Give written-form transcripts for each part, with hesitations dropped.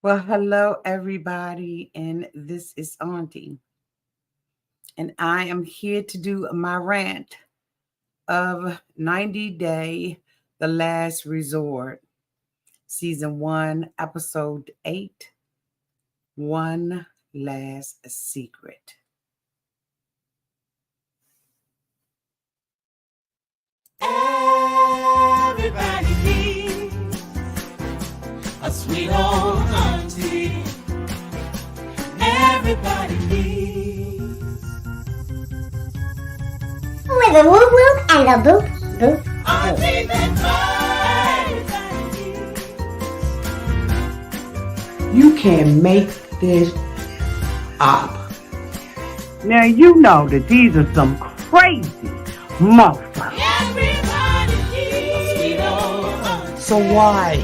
Well, hello, everybody, and this is Auntie, and I am here to do my rant of 90 Day The Last Resort, Season 1, Episode 8 One Last Secret. Everybody needs a sweet old auntie. Everybody needs with a whoop whoop and a boop boop auntie boop. that everybody needs. You can make this up. Now you know that these are some crazy motherfuckers. Everybody needs a sweet old auntie. So why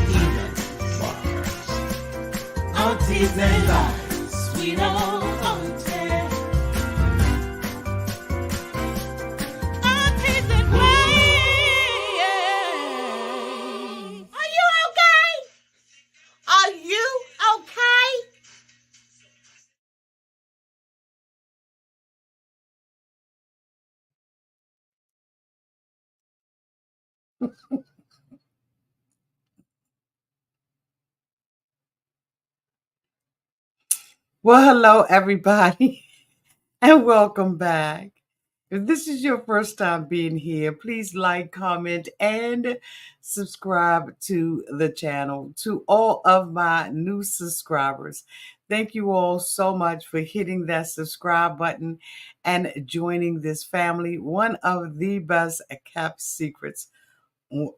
even bother? Aunties and lives, sweet old auntie. Aunties that wait. Are you okay? Are you okay? Well, hello, everybody, and welcome back. If this is your first time being here, please like, comment, and subscribe to the channel. To all of my new subscribers, thank you all so much for hitting that subscribe button and joining this family. One of the best kept secrets, the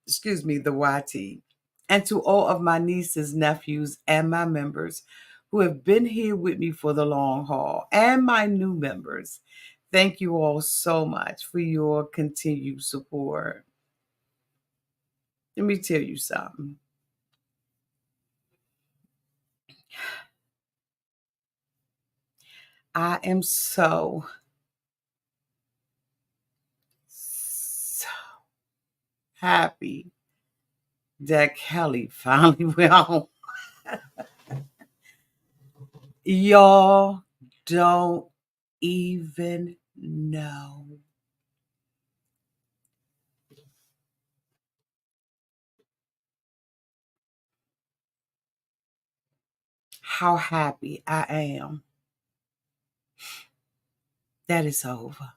YT. And to all of my nieces, nephews, and my members who have been here with me for the long haul, and my new members. Thank you all so much for your continued support. Let me tell you something. I am so happy that Kelly finally went home. Y'all don't even know how happy I am that it's over.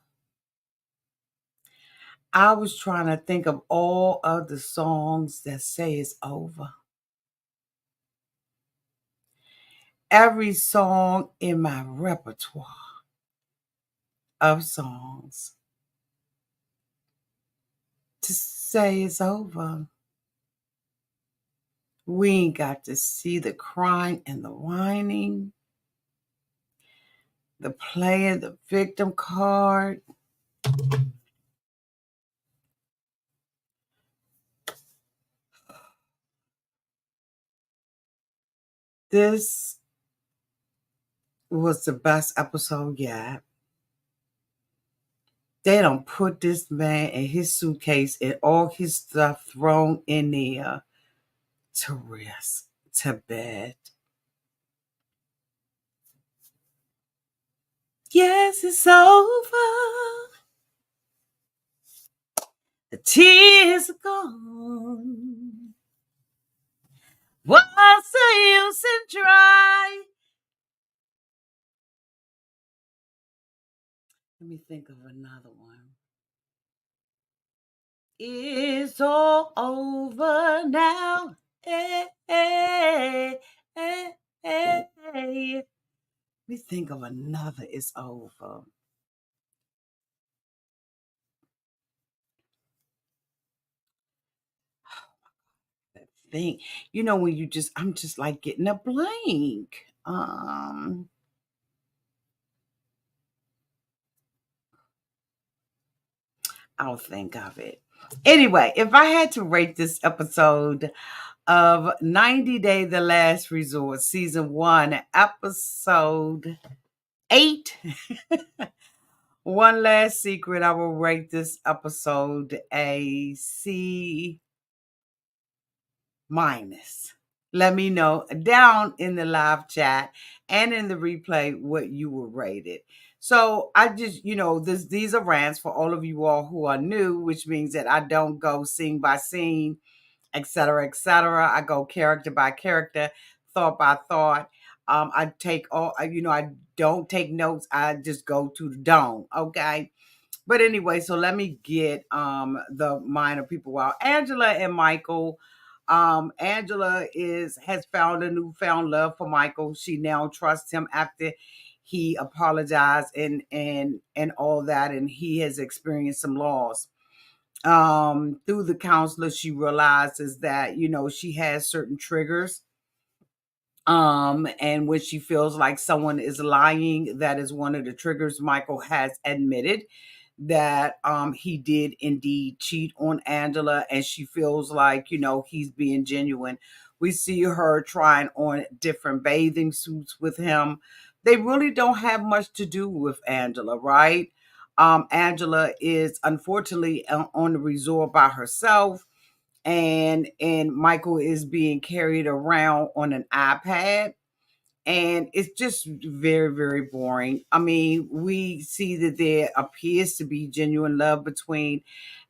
I was trying to think of all of the songs that say it's over. Every song in my repertoire of songs to say it's over. We ain't got to see the crying and the whining, the playing the victim card. This was the best episode yet. They don't put this man in his suitcase and all his stuff thrown in there to rest, to bed. Yes, it's over. The tears are gone. What's the use in trying? Let me think of another one. It's all over now. Hey, hey, hey, hey. Let me think of another. It's over. That thing. You know when I'm just like getting a blank. I'll think of it. Anyway, if I had to rate this episode of 90 Day The Last Resort, Season 1, Episode 8, One Last Secret, I will rate this episode a C minus. Let me know down in the live chat and in the replay what you were rated. So I just, these are rants for all of you all who are new, which means that I don't go scene by scene, et cetera, et cetera. I go character by character, thought by thought. I take all, I don't take notes. I just go to the dome. Okay. But anyway, so let me get the minor people out. Angela and Michael. Angela has found a newfound love for Michael. She now trusts him after he apologized and all that, and he has experienced some loss. Through the counselor, she realizes that she has certain triggers, and when she feels like someone is lying, that is one of the triggers. Michael has admitted that he did indeed cheat on Angela, and she feels like he's being genuine. We see her trying on different bathing suits with him. They really don't have much to do with Angela, right? Angela is unfortunately on the resort by herself, and Michael is being carried around on an iPad, and it's just very, very boring. I mean, we see that there appears to be genuine love between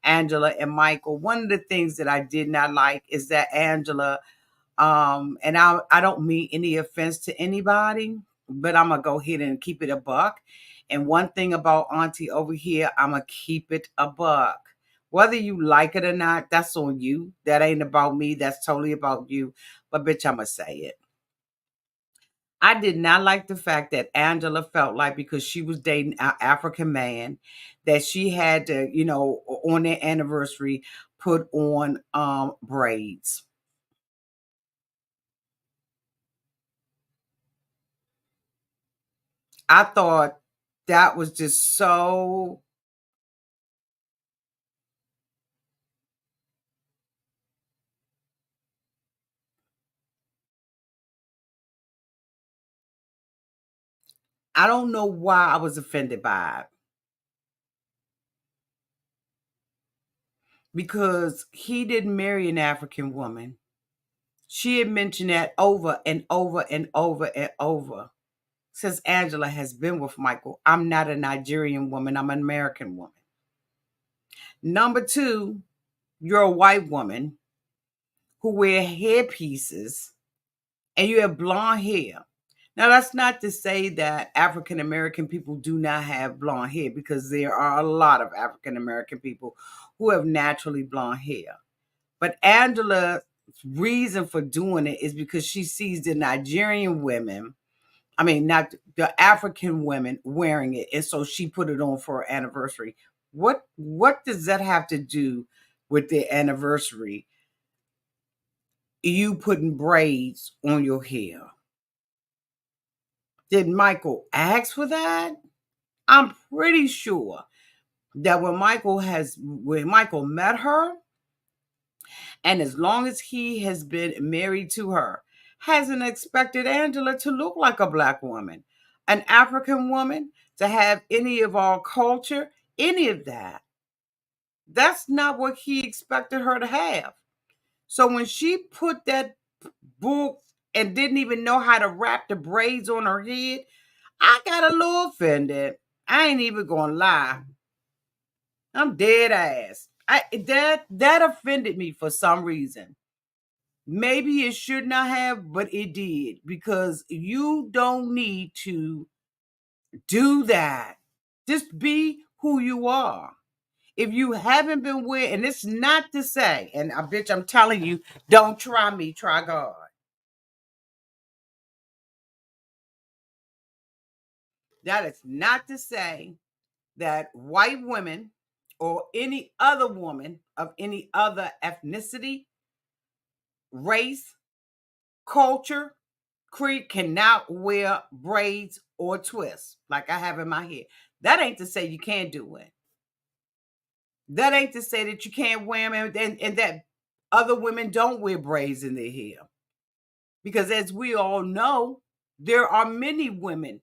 Angela and Michael. One of the things that I did not like is that Angela, and I don't mean any offense to anybody, but I'm gonna go ahead and keep it a buck. And one thing about Auntie over here, I'm gonna keep it a buck. Whether you like it or not, that's on you. That ain't about me. That's totally about you. But bitch, I'm gonna say it. I did not like the fact that Angela felt like because she was dating an African man that she had to, on their anniversary, put on braids. I thought that was just so. I don't know why I was offended by it, because he didn't marry an African woman. She had mentioned that over and over and over and over since Angela has been with Michael. I'm not a Nigerian woman, I'm an American woman. Number two, you're a white woman who wear hairpieces and you have blonde hair. Now, that's not to say that African American people do not have blonde hair, because there are a lot of African American people who have naturally blonde hair. But Angela's reason for doing it is because she sees the Nigerian women, I mean, not the African women wearing it. And so she put it on for her anniversary. What does that have to do with the anniversary? You putting braids on your hair. Did Michael ask for that? I'm pretty sure that when Michael met her, and as long as he has been married to her, hasn't expected Angela to look like a black woman, an African woman, to have any of our culture, any of that. That's not what he expected her to have. So when she put that book and didn't even know how to wrap the braids on her head, I got a little offended. I ain't even gonna lie. I'm dead ass. That offended me for some reason. Maybe it should not have, but it did, because you don't need to do that. Just be who you are. If you haven't been with, and it's not to say, and I bitch, I'm telling you, don't try me, try God. That is not to say that white women or any other woman of any other ethnicity, race, culture, creed cannot wear braids or twists like I have in my hair. That ain't to say you can't do it. That ain't to say that you can't wear them, and that other women don't wear braids in their hair. Because as we all know, there are many women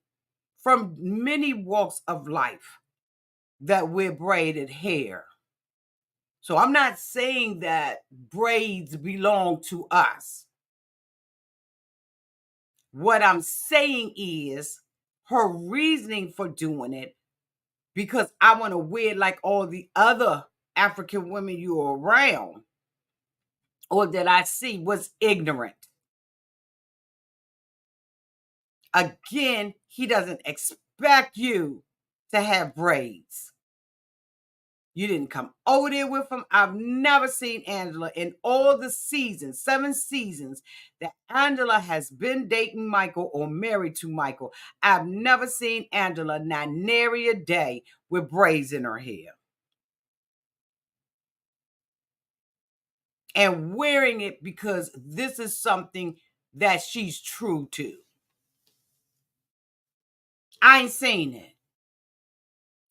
from many walks of life that wear braided hair. So I'm not saying that braids belong to us. What I'm saying is her reasoning for doing it, because I want to wear like all the other African women you're around or that I see, was ignorant. Again, he doesn't expect you to have braids. You didn't come over there with him. I've never seen Angela in all the seasons, 7 seasons, that Angela has been dating Michael or married to Michael. I've never seen Angela not nary a day with braids in her hair and wearing it because this is something that she's true to. I ain't seen it.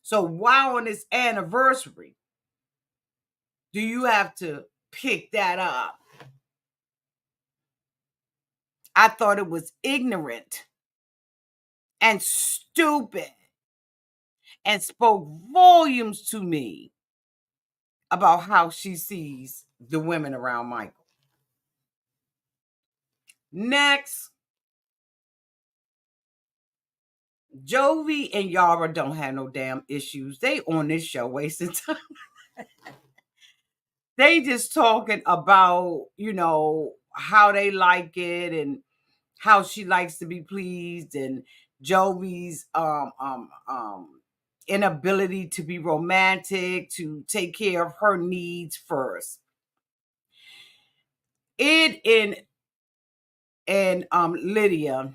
So why on this anniversary do you have to pick that up? I thought it was ignorant and stupid and spoke volumes to me about how she sees the women around Michael. Next, Jovi and Yara don't have no damn issues. They on this show wasting time. They just talking about, how they like it and how she likes to be pleased, and Jovi's inability to be romantic, to take care of her needs first. Ed and Lydia,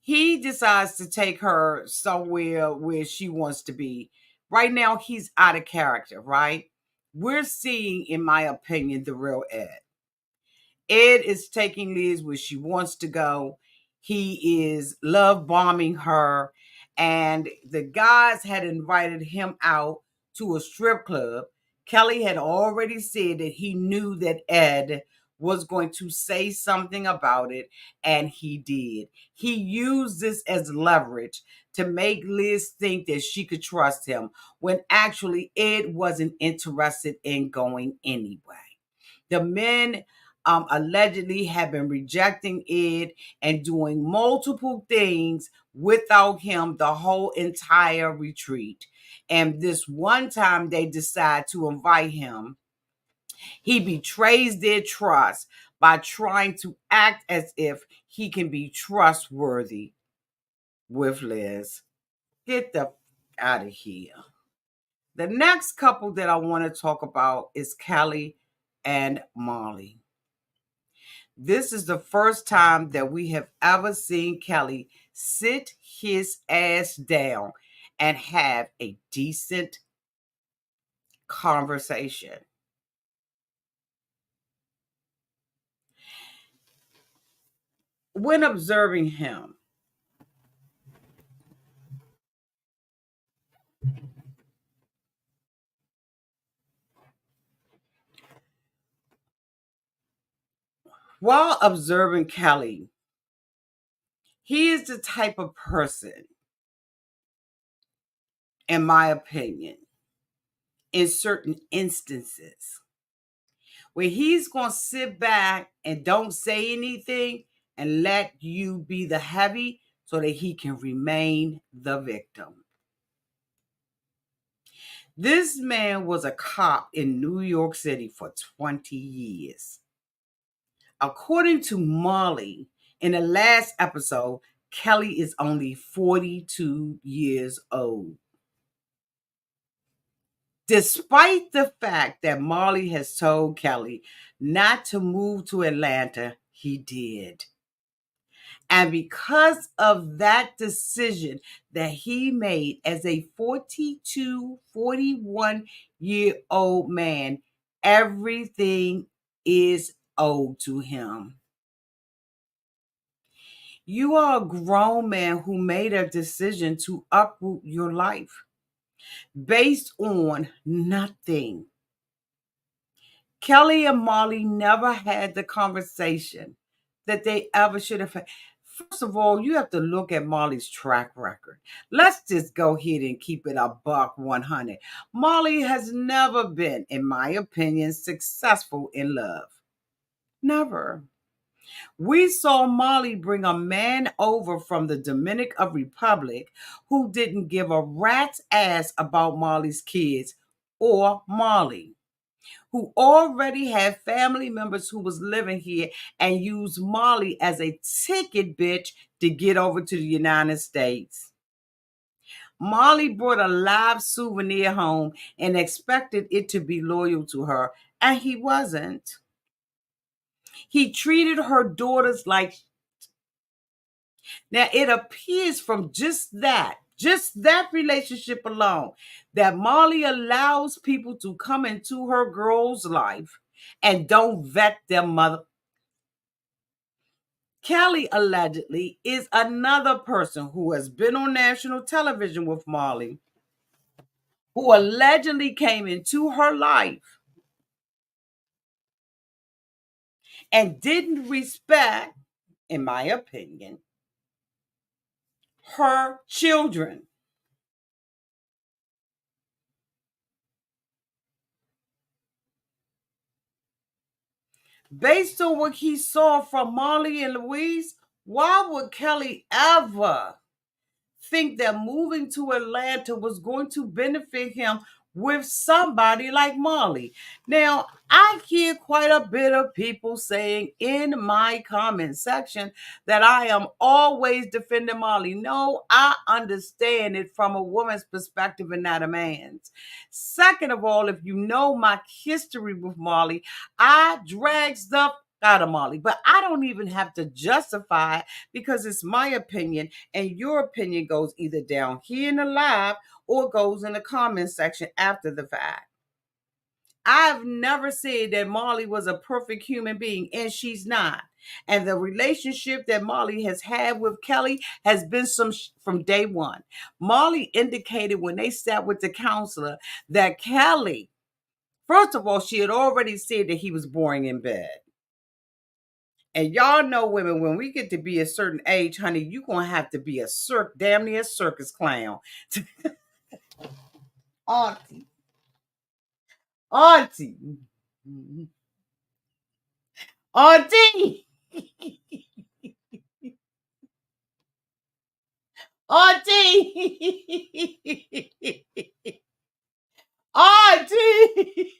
he decides to take her somewhere where she wants to be. Right now, he's out of character, right? We're seeing, in my opinion, the real Ed. Ed is taking Liz where she wants to go. He is love bombing her. And the guys had invited him out to a strip club. Kelly had already said that he knew that Ed was going to say something about it, and he did. He used this as leverage to make Liz think that she could trust him, when actually Ed wasn't interested in going anyway. The men allegedly have been rejecting Ed and doing multiple things without him the whole entire retreat. And this one time they decide to invite him, he betrays their trust by trying to act as if he can be trustworthy with Liz. Get the out of here. The next couple that I want to talk about is Kelly and Molly. This is the first time that we have ever seen Kelly sit his ass down and have a decent conversation. When observing him, while observing Kelly, he is the type of person, in my opinion, in certain instances, where he's going to sit back and don't say anything and let you be the heavy so that he can remain the victim. This man was a cop in New York City for 20 years. According to Molly, in the last episode, Kelly is only 42 years old. Despite the fact that Molly has told Kelly not to move to Atlanta, he did. And because of that decision that he made as a 42, 41-year-old man, everything is owed to him. You are a grown man who made a decision to uproot your life based on nothing. Kelly and Molly never had the conversation that they ever should have had. First of all, you have to look at Molly's track record. Let's just go ahead and keep it a buck 100. Molly has never been, in my opinion, successful in love. Never. We saw Molly bring a man over from the Dominican Republic who didn't give a rat's ass about Molly's kids or Molly, who already had family members who was living here and used Molly as a ticket bitch to get over to the United States. Molly brought a live souvenir home and expected it to be loyal to her, and he wasn't. He treated her daughters like. Now, it appears from just that relationship alone, that Molly allows people to come into her girl's life and don't vet their mother. Kelly allegedly is another person who has been on national television with Molly, who allegedly came into her life and didn't respect, in my opinion, her children. Based on what he saw from Molly and Louise, why would Kelly ever think that moving to Atlanta was going to benefit him with somebody like Molly? Now, I hear quite a bit of people saying in my comment section that I am always defending Molly. No, I understand it from a woman's perspective and not a man's. Second of all, if you know my history with Molly, I drag stuff out of Molly, but I don't even have to justify it because it's my opinion, and your opinion goes either down here in the live or goes in the comment section after the fact. I've never said that Molly was a perfect human being, and she's not. And the relationship that Molly has had with Kelly has been from day one. Molly indicated when they sat with the counselor that Kelly, first of all, she had already said that he was boring in bed. And y'all know women, when we get to be a certain age, honey, you're going to have to be a damn near circus clown. Auntie. Auntie. Auntie. Auntie. Auntie.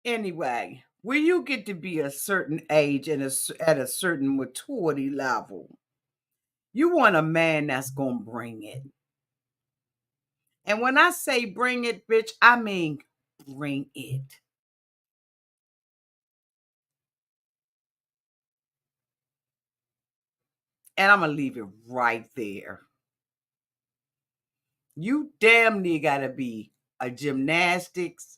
Anyway, when you get to be a certain age and at a certain maturity level, you want a man that's going to bring it. And when I say bring it, bitch, I mean bring it. And I'm going to leave it right there. You damn near got to be a gymnastics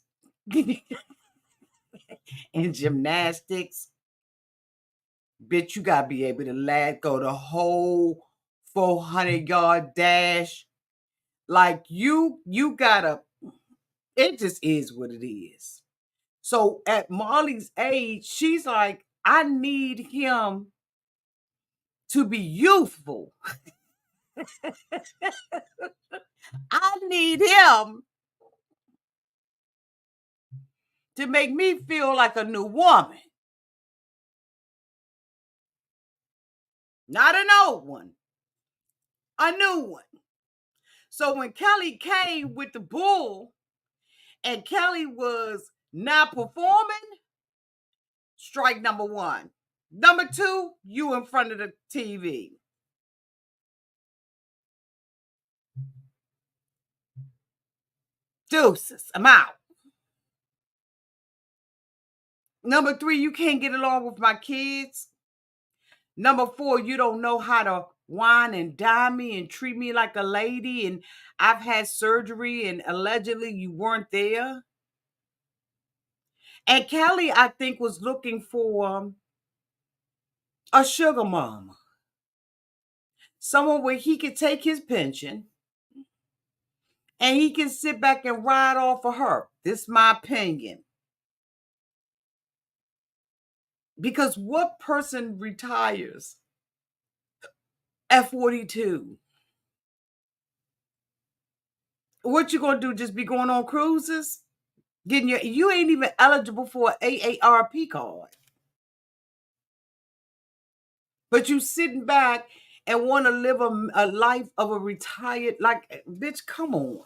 in gymnastics. Bitch, you got to be able to let go the whole 400-yard dash. Like you got to, it just is what it is. So at Molly's age, she's like, I need him to be youthful. I need him to make me feel like a new woman. Not an old one, a new one. So when Kelly came with the bull and Kelly was not performing, strike number one. Number two, you in front of the TV. Deuces, I'm out. Number 3, you can't get along with my kids. Number 4, you don't know how to wine and dine me and treat me like a lady. And I've had surgery and allegedly you weren't there. And Kelly, I think, was looking for a sugar mama. Someone where he could take his pension and he can sit back and ride off of her. This is my opinion. Because what person retires at 42? What you gonna do? Just be going on cruises? You ain't even eligible for an AARP card. But you sitting back and want to live a life of a retired, like, bitch, come on.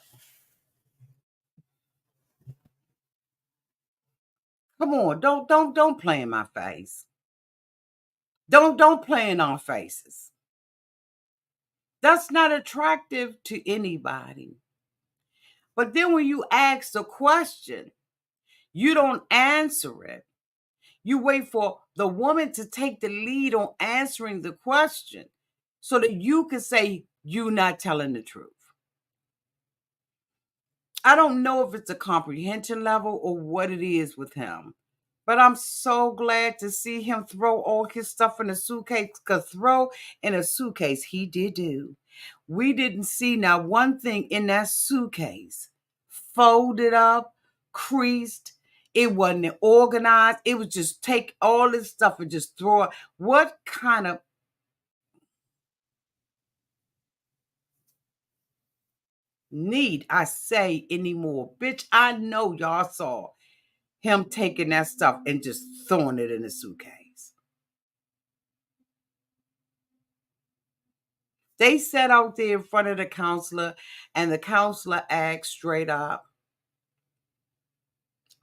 Come on. Don't play in my face. Don't play in our faces. That's not attractive to anybody. But then when you ask the question, you don't answer it. You wait for the woman to take the lead on answering the question so that you can say you're not telling the truth. I don't know if it's a comprehension level or what it is with him, but I'm so glad to see him throw all his stuff in a suitcase, because throw in a suitcase he did do. We didn't see now one thing in that suitcase folded up, creased. It wasn't organized. It was just take all this stuff and just throw it. What kind of need I say anymore? Bitch, I know y'all saw him taking that stuff and just throwing it in the suitcase. They sat out there in front of the counselor, and the counselor asked straight up,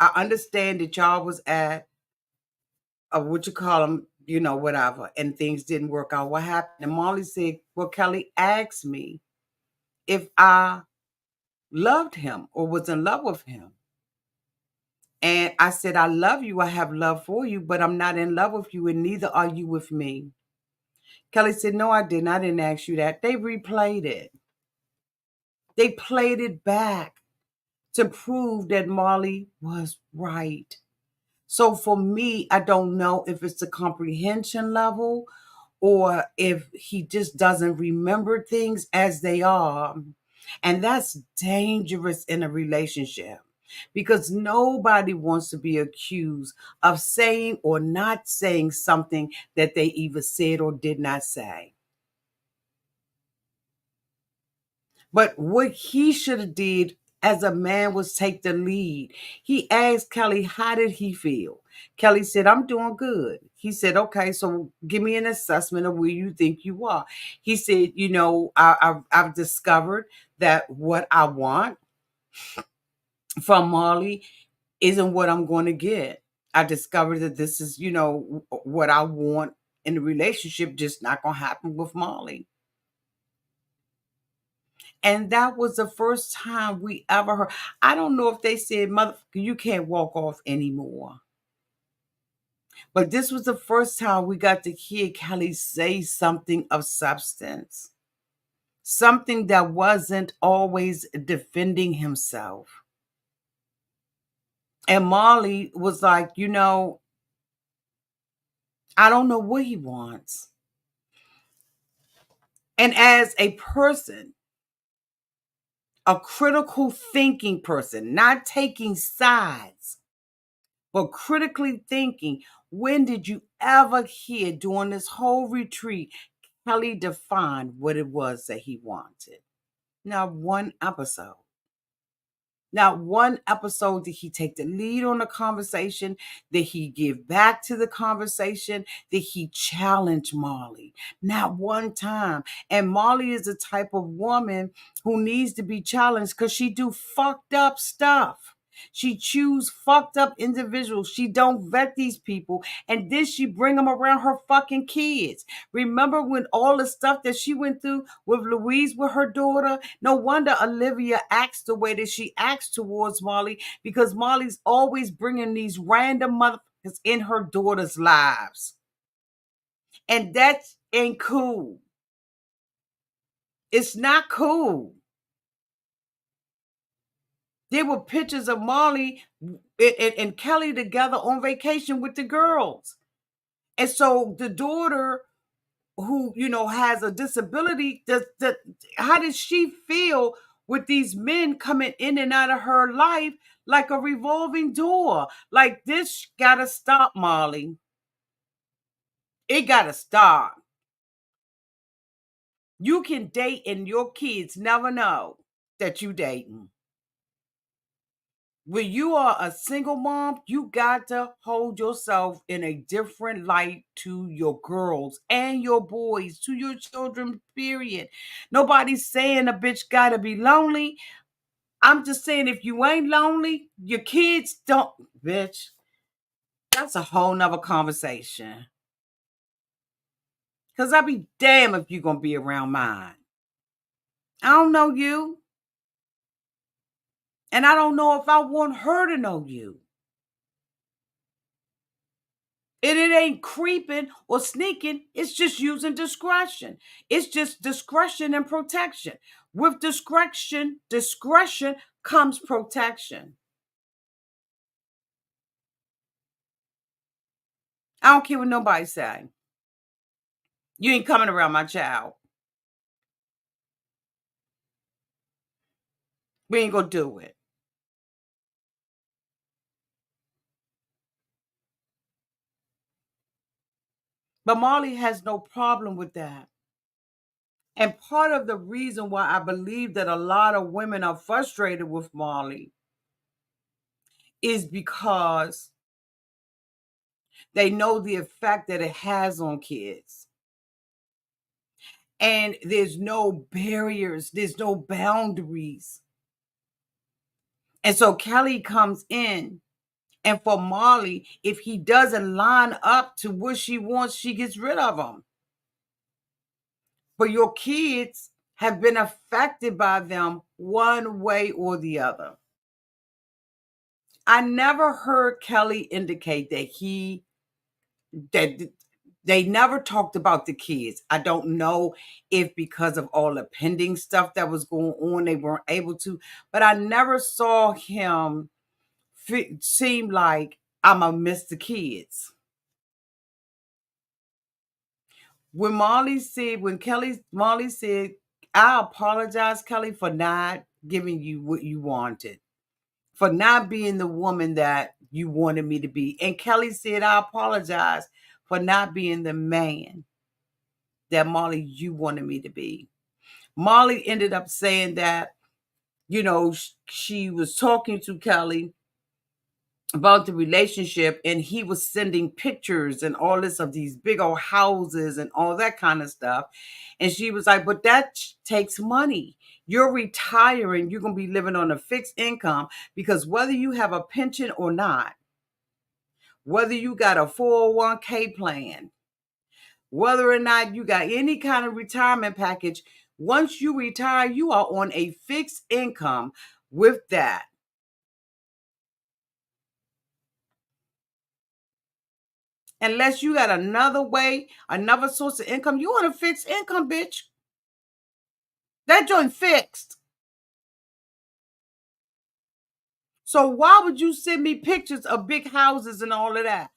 I understand that y'all was at what you call them, whatever, and things didn't work out. What happened? And Molly said, well, Kelly asked me if I loved him or was in love with him. And I said, I love you. I have love for you, but I'm not in love with you, and neither are you with me. Kelly said, no, I didn't. I didn't ask you that. They replayed it. They played it back to prove that Molly was right. So for me, I don't know if it's a comprehension level or if he just doesn't remember things as they are. And that's dangerous in a relationship, because nobody wants to be accused of saying or not saying something that they either said or did not say. But what he should have did as a man was take the lead. He asked Kelly, how did he feel? Kelly said, I'm doing good. He said, okay, so give me an assessment of where you think you are. He said, I've discovered that what I want from Molly isn't what I'm going to get. I discovered that this is, what I want in the relationship, just not going to happen with Molly. And that was the first time we ever heard. I don't know if they said, motherfucker, you can't walk off anymore. But this was the first time we got to hear Kelly say something of substance. Something that wasn't always defending himself. And Molly was like, I don't know what he wants. And as a person, a critical thinking person, not taking sides, but critically thinking, when did you ever hear during this whole retreat Kelly defined what it was that he wanted? Not one episode. Not one episode did he take the lead on the conversation, did he give back to the conversation, did he challenge Molly. Not one time. And Molly is the type of woman who needs to be challenged because she do fucked up stuff. She choose fucked up individuals. She don't vet these people. And then she bring them around her fucking kids. Remember when all the stuff that she went through with Louise, with her daughter? No wonder Olivia acts the way that she acts towards Molly, because Molly's always bringing these random It's in her daughter's lives. And that ain't cool. It's not cool. There were pictures of Molly and Kelly together on vacation with the girls. And so the daughter who, has a disability, how does she feel with these men coming in and out of her life like a revolving door? Like, this gotta stop, Molly. It gotta stop. You can date and your kids never know that you dating. When you are a single mom, you got to hold yourself in a different light to your girls and your boys, to your children, period. Nobody's saying a bitch gotta be lonely. I'm just saying, if you ain't lonely, your kids don't, bitch. That's a whole nother conversation. Because I'll be damned if you're gonna be around mine. I don't know you. And I don't know if I want her to know you. And it ain't creeping or sneaking. It's just using discretion. It's just discretion and protection. With discretion comes protection. I don't care what nobody say. You ain't coming around my child. We ain't gonna do it. But Molly has no problem with that. And part of the reason why I believe that a lot of women are frustrated with Molly is because they know the effect that it has on kids. And there's no barriers, there's no boundaries. And so Kelly comes in, and for Molly, if he doesn't line up to what she wants, she gets rid of him. But your kids have been affected by them one way or the other. I never heard Kelly indicate that they never talked about the kids. I don't know if because of all the pending stuff that was going on, they weren't able to, but I never saw him seem like I'm gonna miss the kids. Molly said, I apologize, Kelly, for not giving you what you wanted, for not being the woman that you wanted me to be. And Kelly said, I apologize for not being the man that, Molly, you wanted me to be. Molly ended up saying that, she was talking to Kelly about the relationship, and he was sending pictures and all this of these big old houses and all that kind of stuff. And she was like, but that takes money. You're retiring. You're going to be living on a fixed income, because whether you have a pension or not, whether you got a 401k plan, whether or not you got any kind of retirement package, once you retire, you are on a fixed income with that. Unless you got another way, another source of income, you on a fixed income, bitch. That joint fixed. So why would you send me pictures of big houses and all of that?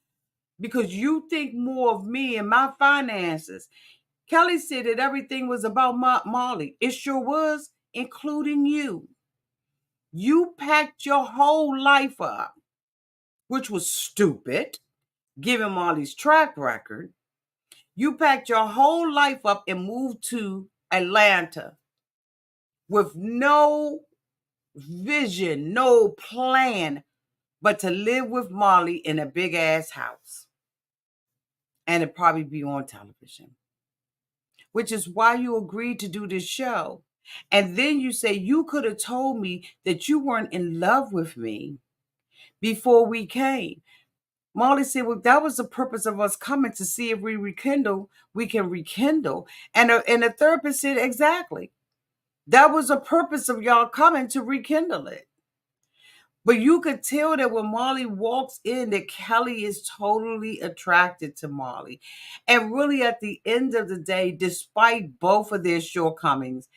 Because you think more of me and my finances. Kelly said that everything was about Molly. It sure was, including you. You packed your whole life up, which was stupid, given Molly's track record. You packed your whole life up and moved to Atlanta with no vision, no plan, but to live with Molly in a big ass house. And it probably be on television. Which is why you agreed to do this show. And then you say you could have told me that you weren't in love with me before we came. Molly said, well, that was the purpose of us coming, to see if we can rekindle. And the therapist said, exactly. That was the purpose of y'all coming, to rekindle it. But you could tell that when Marley walks in, that Kelly is totally attracted to Marley. And really, at the end of the day, despite both of their shortcomings,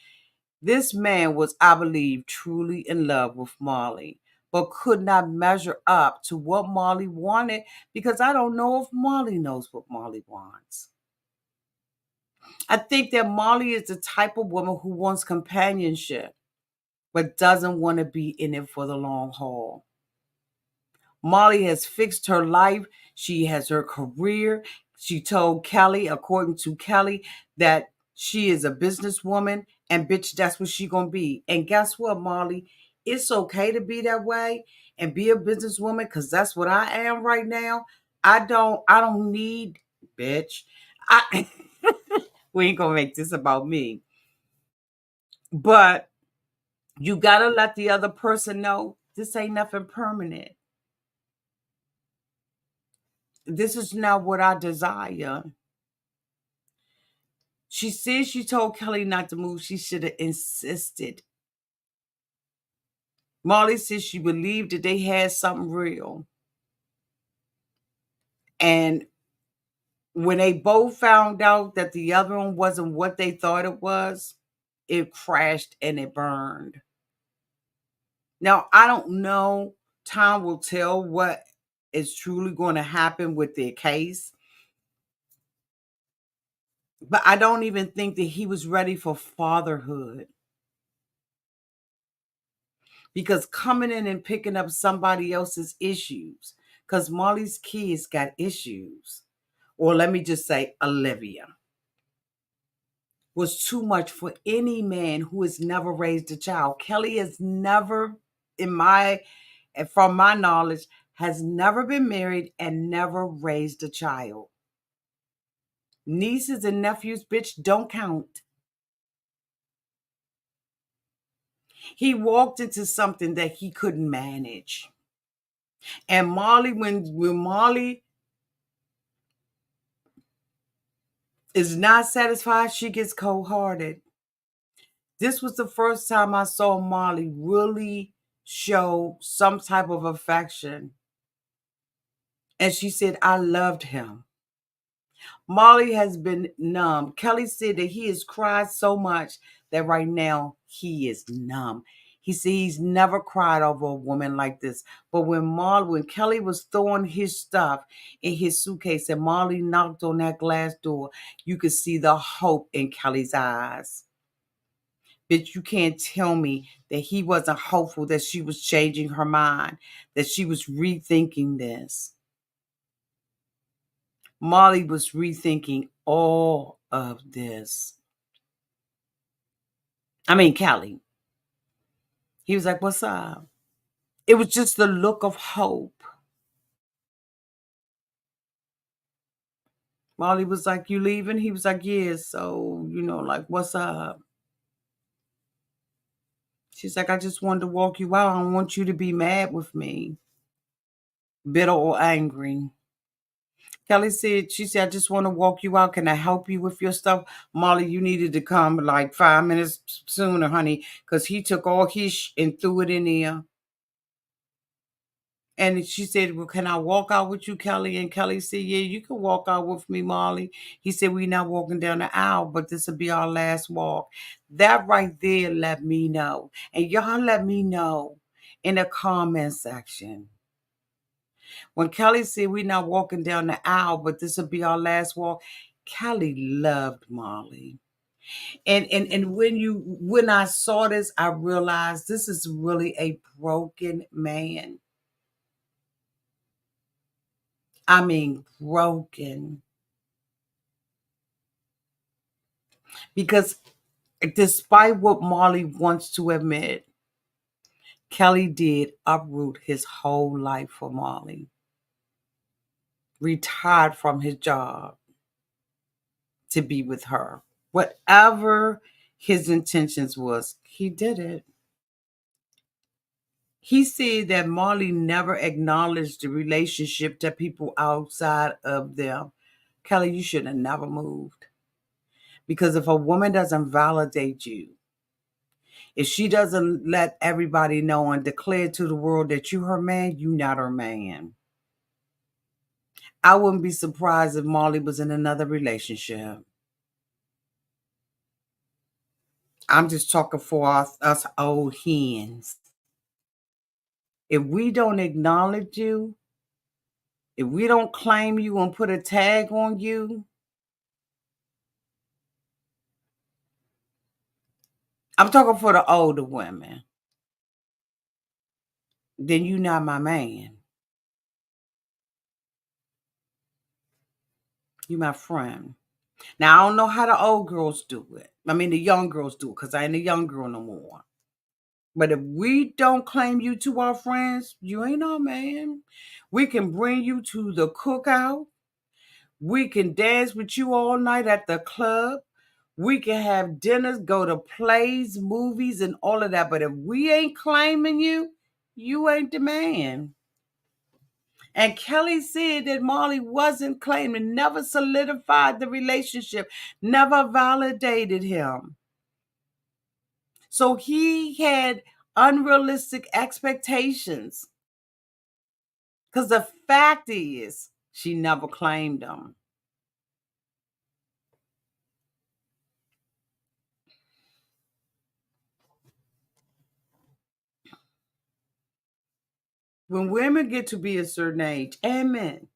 this man was, I believe, truly in love with Marley, but could not measure up to what Marley wanted, because I don't know if Marley knows what Marley wants. I think that Marley is the type of woman who wants companionship, but doesn't want to be in it for the long haul. Molly has fixed her life. She has her career. She told Kelly, according to Kelly, that she is a businesswoman, and bitch, that's what she gonna be. And guess what, Molly? It's okay to be that way and be a businesswoman, because that's what I am right now. I don't need, bitch. I we ain't gonna make this about me. But you gotta let the other person know this ain't nothing permanent. This is not what I desire. She said she told Kelly not to move. She should have insisted. Molly said she believed that they had something real. And when they both found out that the other one wasn't what they thought it was, it crashed and it burned. Now, I don't know. Time will tell what is truly going to happen with their case. But I don't even think that he was ready for fatherhood. Because coming in and picking up somebody else's issues, because Molly's kids got issues, or let me just say Olivia, was too much for any man who has never raised a child. Kelly has never, from my knowledge, has never been married and never raised a child. Nieces and nephews, bitch, don't count. He walked into something that he couldn't manage. And Molly, when Molly is not satisfied, she gets cold-hearted. This was the first time I saw Molly really show some type of affection. And she said, I loved him. Molly has been numb. Kelly said that he has cried so much that right now he is numb. He said he's never cried over a woman like this. But when Kelly was throwing his stuff in his suitcase and Molly knocked on that glass door, you could see the hope in Kelly's eyes. Bitch, you can't tell me that he wasn't hopeful, that she was changing her mind, that she was rethinking this. Molly was rethinking all of this. I mean, Kelly. He was like, what's up? It was just the look of hope. Molly was like, you leaving? He was like, yeah. So, like, what's up? She's like, I just wanted to walk you out. I don't want you to be mad with me, bitter or angry. Kelly said, she said, I just want to walk you out. Can I help you with your stuff? Molly, you needed to come like 5 minutes sooner, honey, because he took all his and threw it in there. And she said, well, can I walk out with you, Kelly? And Kelly said, yeah, you can walk out with me, Molly. He said, we're not walking down the aisle, but this will be our last walk. That right there let me know. And y'all let me know in the comment section. When Kelly said, we're not walking down the aisle, but this will be our last walk, Kelly loved Molly. And when I saw this, I realized this is really a broken man. I mean, broken. Because despite what Molly wants to admit, Kelly did uproot his whole life for Molly. Retired from his job to be with her. Whatever his intentions was, he did it. He said that Molly never acknowledged the relationship to people outside of them. Kelly, you should have never moved. Because if a woman doesn't validate you, If she doesn't let everybody know and declare to the world that you her man, you not her man. I wouldn't be surprised if Molly was in another relationship. I'm just talking for us old hens. If we don't acknowledge you, if we don't claim you and put a tag on you, I'm talking for the older women, then you not my man. You my friend. Now I don't know how the old girls do it. I mean the young girls do it, because I ain't a young girl no more. But if we don't claim you to our friends, you ain't our man. We can bring you to the cookout. We can dance with you all night at the club. We can have dinners, go to plays, movies, and all of that. But if we ain't claiming you, you ain't the man. And Kelly said that Molly wasn't claiming, never solidified the relationship, never validated him. So he had unrealistic expectations. Because the fact is, she never claimed him. When women get to be a certain age, and men,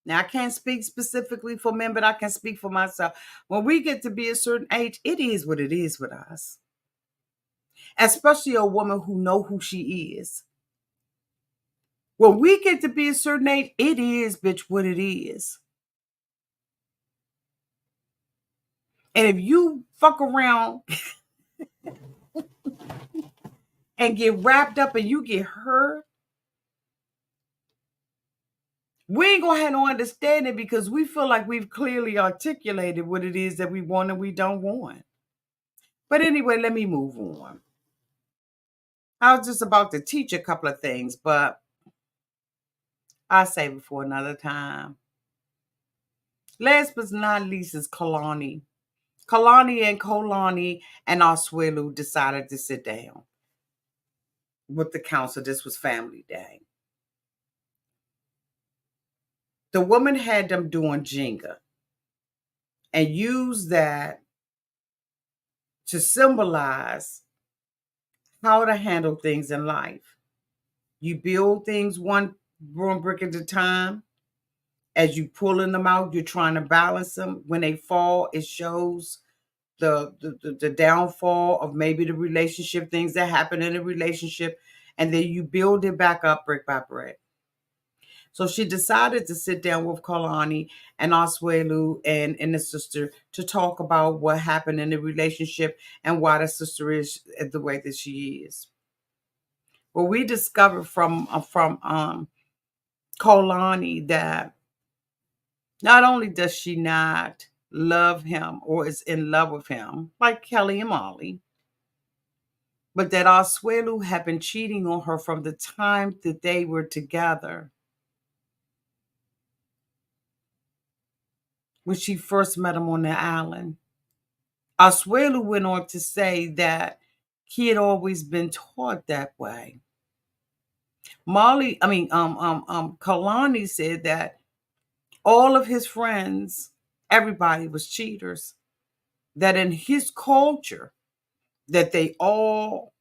now I can't speak specifically for men, but I can speak for myself. When we get to be a certain age, it is what it is with us. Especially a woman who know who she is. When we get to be a certain age, it is, bitch, what it is. And if you fuck around and get wrapped up and you get hurt, we ain't gonna have no understanding because we feel like we've clearly articulated what it is that we want and we don't want. But anyway, let me move on. I was just about to teach a couple of things, but I'll save it for another time. Last but not least is Kalani. Kalani and Asuelu decided to sit down with the council. This was family day. The woman had them doing Jenga and used that to symbolize how to handle things in life. You build things one brick at a time. As you pulling them out, you're trying to balance them. When they fall, it shows the downfall of maybe the relationship, things that happen in a relationship, and then you build it back up brick by brick. So she decided to sit down with Kalani and Asuelu and the sister to talk about what happened in the relationship and why the sister is the way that she is. Well, we discovered from Kalani that not only does she not love him or is in love with him, like Kelly and Molly, but that Asuelu had been cheating on her from the time that they were together. When she first met him on the island. Asuelu went on to say that he had always been taught that way. Kalani said that all of his friends, everybody was cheaters. That in his culture, that they all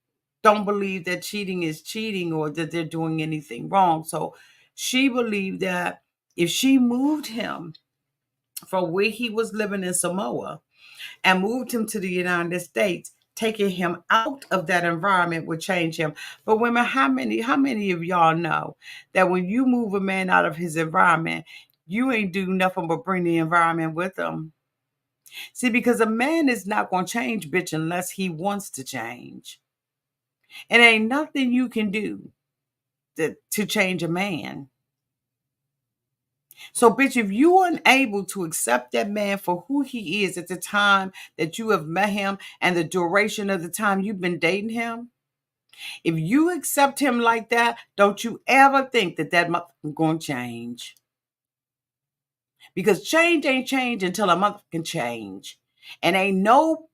don't believe that cheating is cheating or that they're doing anything wrong. So she believed that if she moved him from where he was living in Samoa and moved him to the United States, taking him out of that environment would change him. But women, how many of y'all know that when you move a man out of his environment, you ain't do nothing but bring the environment with him? See, because a man is not going to change, bitch, unless he wants to change. And ain't nothing you can do to change a man. So, bitch, if you're unable to accept that man for who he is at the time that you have met him and the duration of the time you've been dating him, if you accept him like that, don't you ever think that motherfucker going to change. Because change ain't change until a motherfucker can change. And ain't no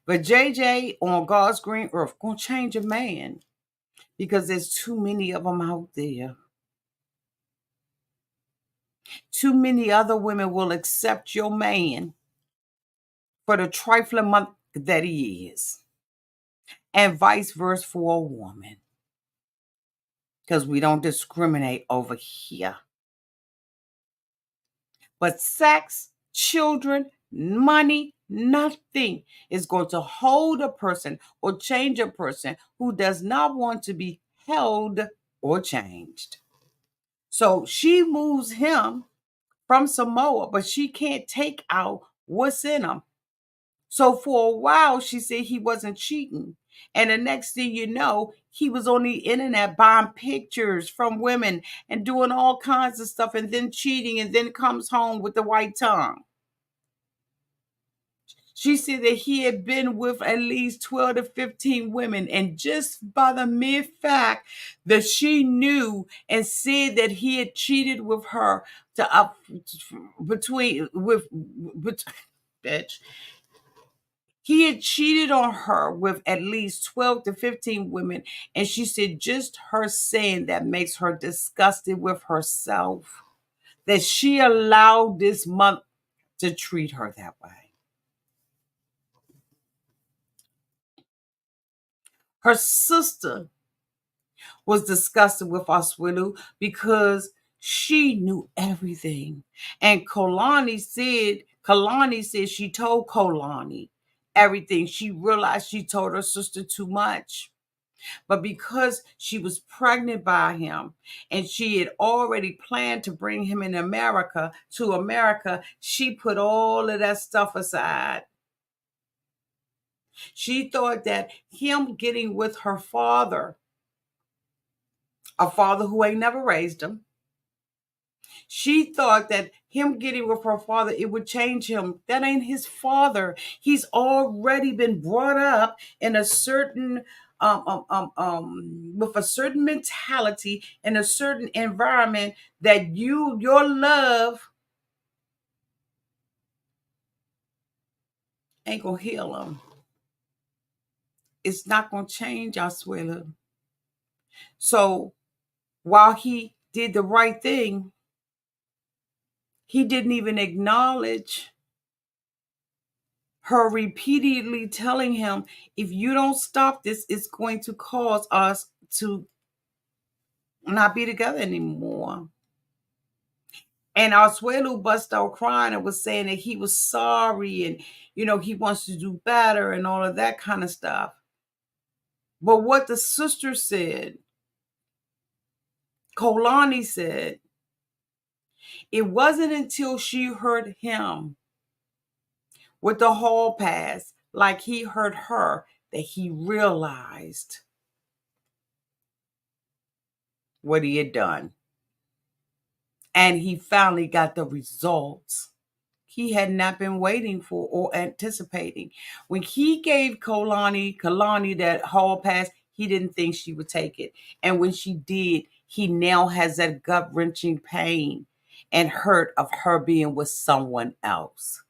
But JJ on God's green earth gonna change a man because there's too many of them out there. Too many other women will accept your man for the trifling month that he is, and vice versa for a woman, because we don't discriminate over here. But sex, children, money, nothing is going to hold a person or change a person who does not want to be held or changed. So she moves him from Samoa, but she can't take out what's in him. So for a while, she said he wasn't cheating. And the next thing you know, he was on the internet buying pictures from women and doing all kinds of stuff and then cheating and then comes home with the white tongue. She said that he had been with at least 12 to 15 women. And just by the mere fact that she knew and said that he had cheated with her to up between with bitch. He had cheated on her with at least 12 to 15 women. And she said just her saying that makes her disgusted with herself, that she allowed this month to treat her that way. Her sister was disgusted with Asuelu because she knew everything. And Kalani said she told Kalani everything. She realized she told her sister too much. But because she was pregnant by him and she had already planned to bring him to America, she put all of that stuff aside. She thought that him getting with her father, a father who ain't never raised him, she thought that him getting with her father, it would change him. That ain't his father. He's already been brought up in a certain with a certain mentality in a certain environment that your love ain't gonna heal him. It's not gonna change Asuelu. So while he did the right thing, he didn't even acknowledge her repeatedly telling him, if you don't stop this, it's going to cause us to not be together anymore. And Asuelu bust out crying and was saying that he was sorry and, he wants to do better and all of that kind of stuff. But what the sister said, Kalani said, it wasn't until she heard him with the hall pass, like he heard her, that he realized what he had done. And he finally got the results he had not been waiting for or anticipating. When he gave Kalani that hall pass, he didn't think she would take it. And when she did, he now has that gut-wrenching pain and hurt of her being with someone else.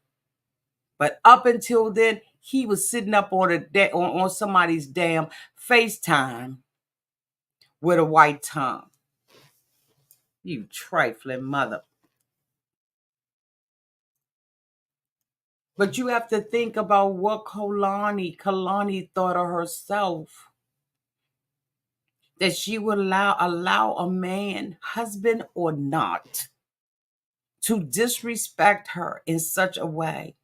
But up until then, he was sitting up on somebody's damn FaceTime with a white tongue. You trifling mother. But you have to think about what Kalani thought of herself. That she would allow a man, husband or not, to disrespect her in such a way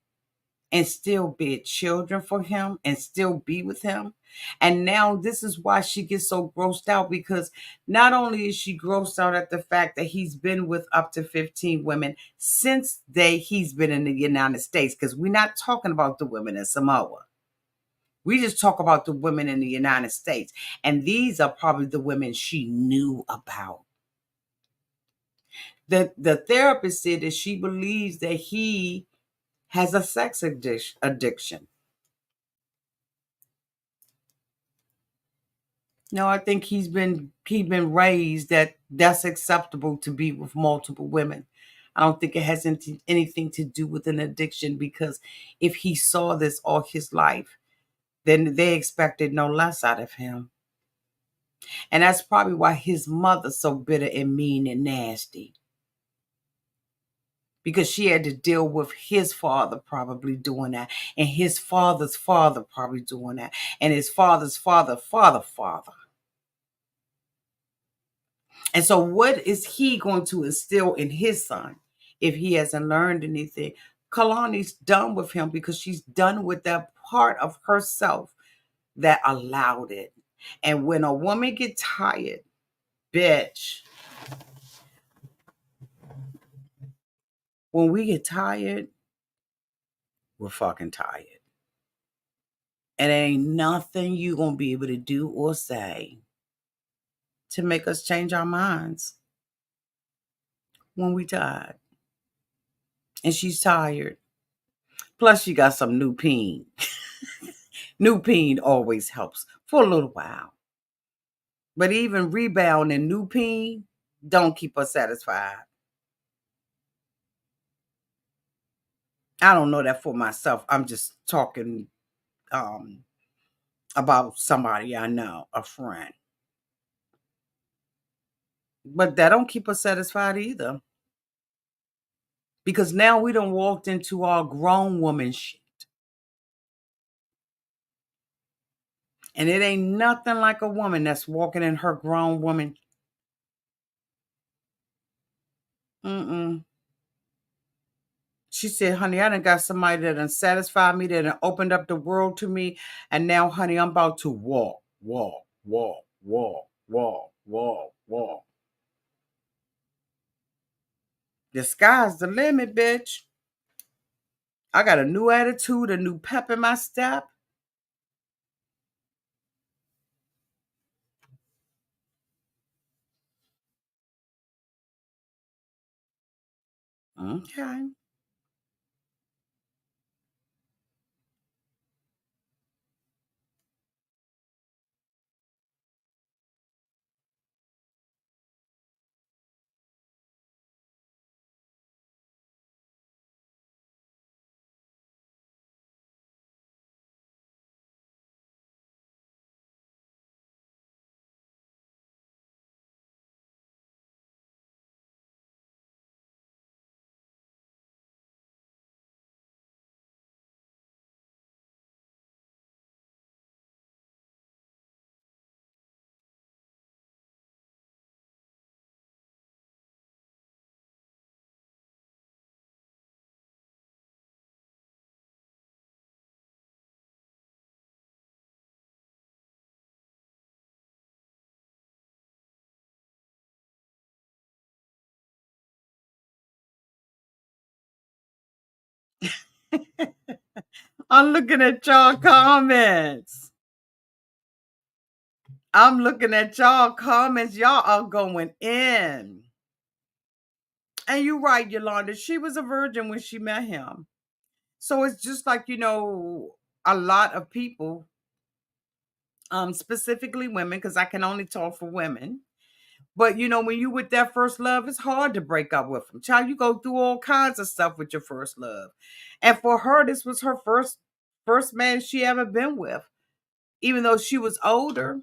and still bear children for him and still be with him. And now this is why she gets so grossed out, because not only is she grossed out at the fact that he's been with up to 15 women since he's been in the United States, because we're not talking about the women in Samoa. We just talk about the women in the United States. And these are probably the women she knew about. The therapist said that she believes that he has a sex addiction. No, I think he's been raised that that's acceptable to be with multiple women. I don't think it has anything to do with an addiction, because if he saw this all his life, then they expected no less out of him. And that's probably why his mother's so bitter and mean and nasty, because she had to deal with his father probably doing that, and his father's father probably doing that, and his father's father. And so what is he going to instill in his son if he hasn't learned anything? Kalani's done with him because she's done with that part of herself that allowed it. And when a woman get tired, bitch, when we get tired, we're fucking tired. And there ain't nothing you gonna be able to do or say to make us change our minds when we tired. And she's tired. Plus, she got some new peen. New peen always helps for a little while. But even rebound and new peen don't keep us satisfied. I don't know that for myself. I'm just talking about somebody I know, a friend. But that don't keep us satisfied either. Because now we done walked into our grown woman shit. And it ain't nothing like a woman that's walking in her grown woman. Mm-mm. She said, honey, I done got somebody that done satisfied me, that done opened up the world to me. And now, honey, I'm about to walk. The sky's the limit, bitch. I got a new attitude, a new pep in my step. Okay. I'm looking at y'all comments. I'm looking at y'all comments. Y'all are going in. And you're right, Yolanda. She was a virgin when she met him. So it's just like, a lot of people, specifically women, because I can only talk for women. But when you with that first love, it's hard to break up with them. Child, you go through all kinds of stuff with your first love. And for her, this was her first man she ever been with. Even though she was older.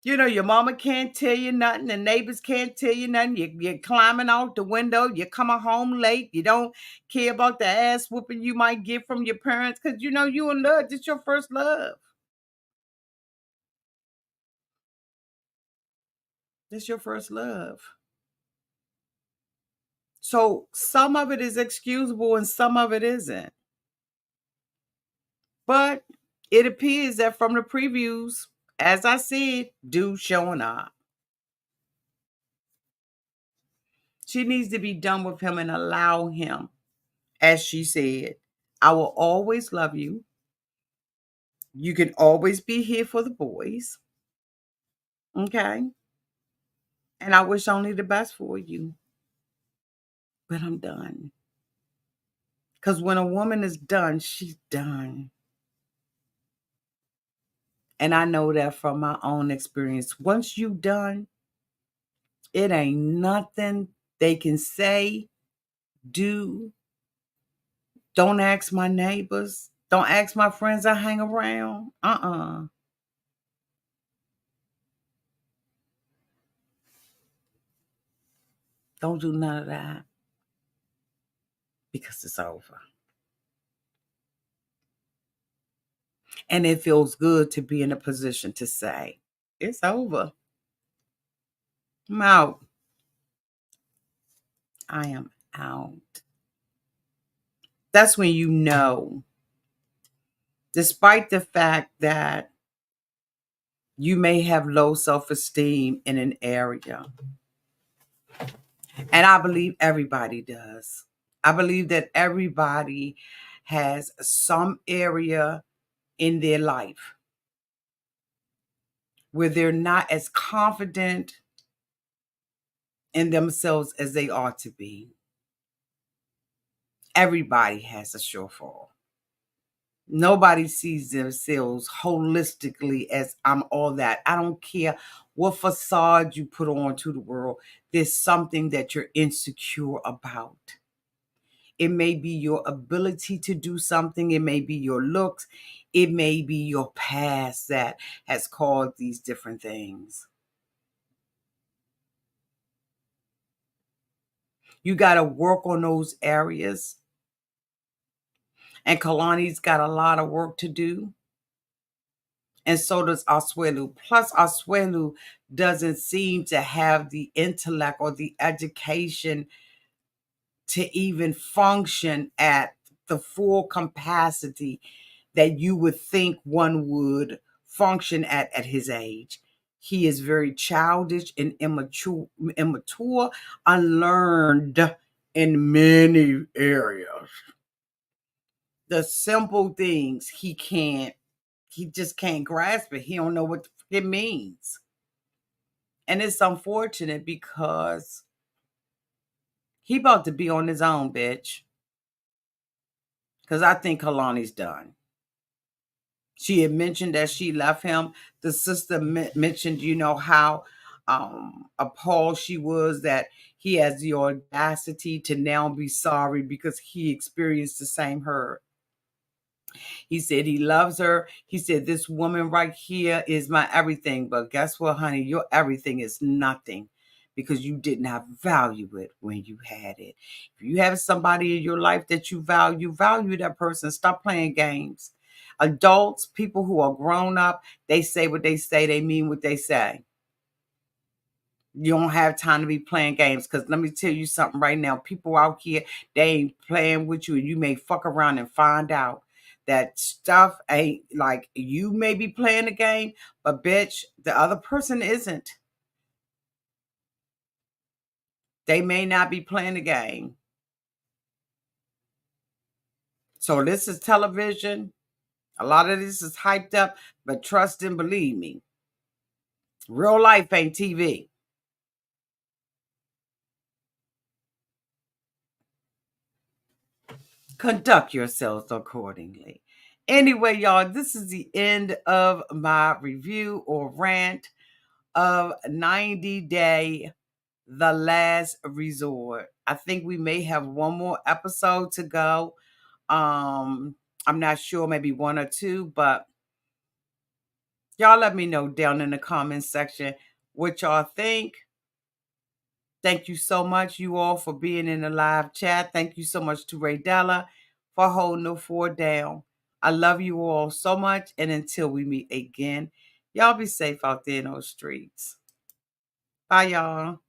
Your mama can't tell you nothing. The neighbors can't tell you nothing. You're climbing out the window. You're coming home late. You don't care about the ass whooping you might get from your parents because you in love. It's your first love. It's your first love. So some of it is excusable and some of it isn't. But it appears that from the previews, as I said, dude showing up. She needs to be done with him and allow him, as she said, I will always love you. You can always be here for the boys. Okay. And I wish only the best for you. But I'm done. Because when a woman is done, she's done. And I know that from my own experience. Once you done, it ain't nothing They can say, do, don't ask my neighbors, don't ask my friends I hang around. Don't do none of that because it's over. And it feels good to be in a position to say, it's over. I'm out. I am out. That's when you know, despite the fact that you may have low self esteem in an area, and I believe everybody does. I believe that everybody has some area in their life where they're not as confident in themselves as they ought to be. Everybody has a shortfall. Nobody sees themselves holistically as I'm all that. I don't care what facade you put on to the world. There's something that you're insecure about. It may be your ability to do something. It may be your looks. It may be your past that has caused these different things. You got to work on those areas. And Kalani's got a lot of work to do. And so does Asuelu. Plus, Asuelu doesn't seem to have the intellect or the education to even function at the full capacity that you would think one would function at his age. He is very childish and immature, unlearned in many areas. The simple things he just can't grasp it. He don't know what it means. And it's unfortunate because he about to be on his own, bitch. Because I think Kalani's done. She had mentioned that she left him. The sister mentioned, how appalled she was that he has the audacity to now be sorry because he experienced the same hurt. He said he loves her. He said, this woman right here is my everything. But guess what, honey? Your everything is nothing because you did not value it when you had it. If you have somebody in your life that you value that person. Stop playing games. Adults, people who are grown up, they say what they say. They mean what they say. You don't have time to be playing games because let me tell you something right now. People out here, they ain't playing with you and you may fuck around and find out that stuff ain't like you may be playing a game, but bitch, the other person isn't. They may not be playing the game. So this is television. A lot of this is hyped up, but trust and believe me, real life ain't TV. Conduct yourselves accordingly. Anyway, y'all, this is the end of my review or rant of 90 Day, The Last Resort. I think we may have one more episode to go. I'm not sure, maybe one or two, but y'all let me know down in the comments section what y'all think. Thank you so much, you all, for being in the live chat. Thank you so much to Ray Della for holding the fort down. I love you all so much. And until we meet again, y'all be safe out there in those streets. Bye, y'all.